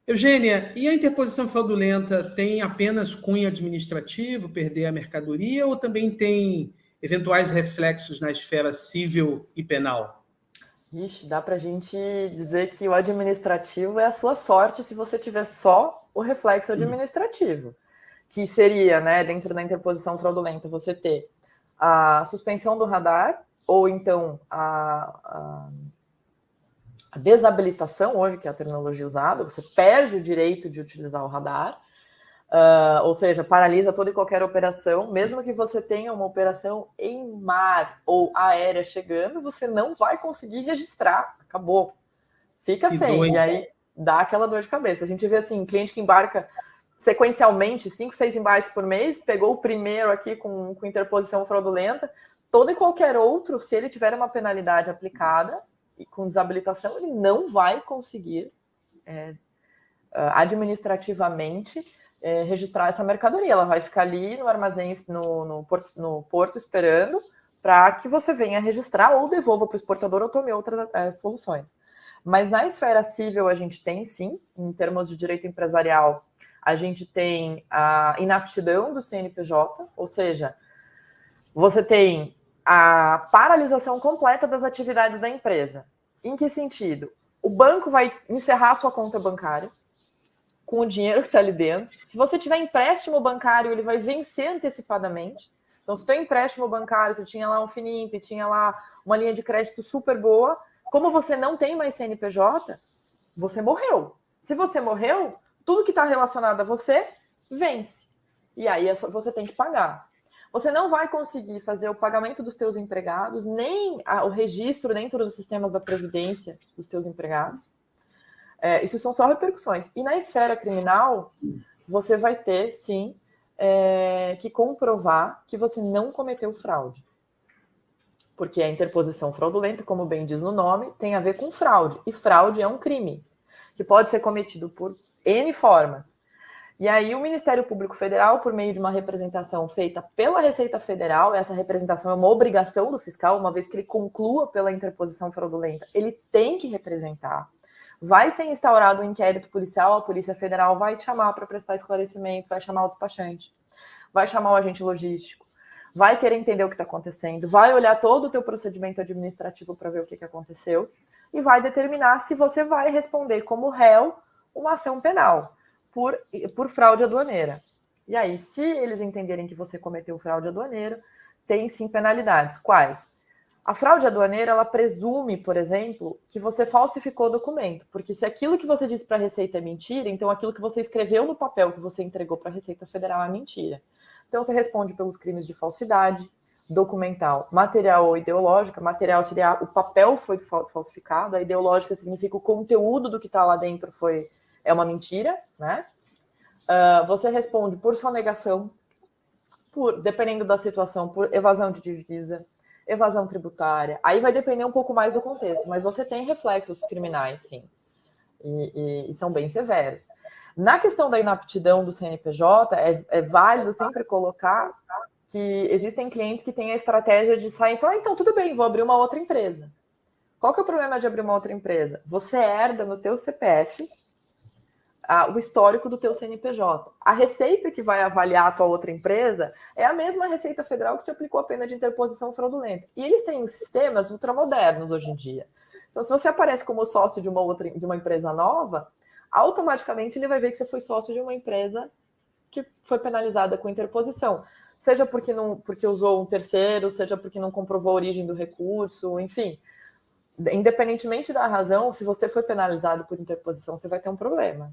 Eugênia, e a interposição fraudulenta tem apenas cunho administrativo, perder a mercadoria, ou também tem eventuais reflexos na esfera civil e penal? Ixi, dá para a gente dizer que o administrativo é a sua sorte se você tiver só o reflexo administrativo, que seria, né, dentro da interposição fraudulenta, você ter a suspensão do radar, ou então a desabilitação, hoje, que é a terminologia usada, você perde o direito de utilizar o radar, ou seja, paralisa toda e qualquer operação, mesmo que você tenha uma operação em mar ou aérea chegando, você não vai conseguir registrar, acabou, fica sem, e aí dá aquela dor de cabeça. A gente vê assim, cliente que embarca sequencialmente, 5, 6 embarques por mês, pegou o primeiro aqui com interposição fraudulenta, todo e qualquer outro, se ele tiver uma penalidade aplicada, e com desabilitação, ele não vai conseguir administrativamente registrar essa mercadoria. Ela vai ficar ali no armazém, no porto esperando para que você venha registrar ou devolva para o exportador ou tome outras soluções. Mas na esfera civil a gente tem, sim, em termos de direito empresarial, a gente tem a inaptidão do CNPJ, ou seja, você tem a paralisação completa das atividades da empresa. Em que sentido? O banco vai encerrar sua conta bancária com o dinheiro que está ali dentro. Se você tiver empréstimo bancário, ele vai vencer antecipadamente. Então, se tem empréstimo bancário, você tinha lá um Finimp, tinha lá uma linha de crédito super boa, como você não tem mais CNPJ, você morreu. Se você morreu, tudo que está relacionado a você vence. E aí você tem que pagar. Você não vai conseguir fazer o pagamento dos teus empregados, nem o registro dentro dos sistemas da Previdência dos teus empregados. Isso são só repercussões. E na esfera criminal, você vai ter, sim, que comprovar que você não cometeu fraude. Porque a interposição fraudulenta, como bem diz no nome, tem a ver com fraude. E fraude é um crime, que pode ser cometido por N formas. E aí o Ministério Público Federal, por meio de uma representação feita pela Receita Federal, essa representação é uma obrigação do fiscal, uma vez que ele conclua pela interposição fraudulenta, ele tem que representar. Vai ser instaurado um inquérito policial, a Polícia Federal vai te chamar para prestar esclarecimento, vai chamar o despachante, vai chamar o agente logístico, vai querer entender o que está acontecendo, vai olhar todo o teu procedimento administrativo para ver o que aconteceu e vai determinar se você vai responder como réu uma ação penal por fraude aduaneira. E aí, se eles entenderem que você cometeu fraude aduaneira, tem sim penalidades. Quais? A fraude aduaneira, ela presume, por exemplo, que você falsificou o documento, porque se aquilo que você disse para a Receita é mentira, então aquilo que você escreveu no papel que você entregou para a Receita Federal é mentira. Então você responde pelos crimes de falsidade, documental, material ou ideológica. Material seria o papel foi falsificado, a ideológica significa o conteúdo do que está lá dentro é uma mentira, né? Você responde por sonegação, dependendo da situação, por evasão de divisa, evasão tributária. Aí vai depender um pouco mais do contexto, mas você tem reflexos criminais, sim, e são bem severos. Na questão da inaptidão do CNPJ, é válido sempre colocar que existem clientes que têm a estratégia de sair e falar, então, tudo bem, vou abrir uma outra empresa. Qual que é o problema de abrir uma outra empresa? Você herda no teu CPF o histórico do teu CNPJ. A receita que vai avaliar a tua outra empresa é a mesma Receita Federal que te aplicou a pena de interposição fraudulenta. E eles têm sistemas ultramodernos hoje em dia. Então, se você aparece como sócio de uma empresa nova, automaticamente ele vai ver que você foi sócio de uma empresa que foi penalizada com interposição. Seja porque usou um terceiro, seja porque não comprovou a origem do recurso, enfim. Independentemente da razão, se você foi penalizado por interposição, você vai ter um problema.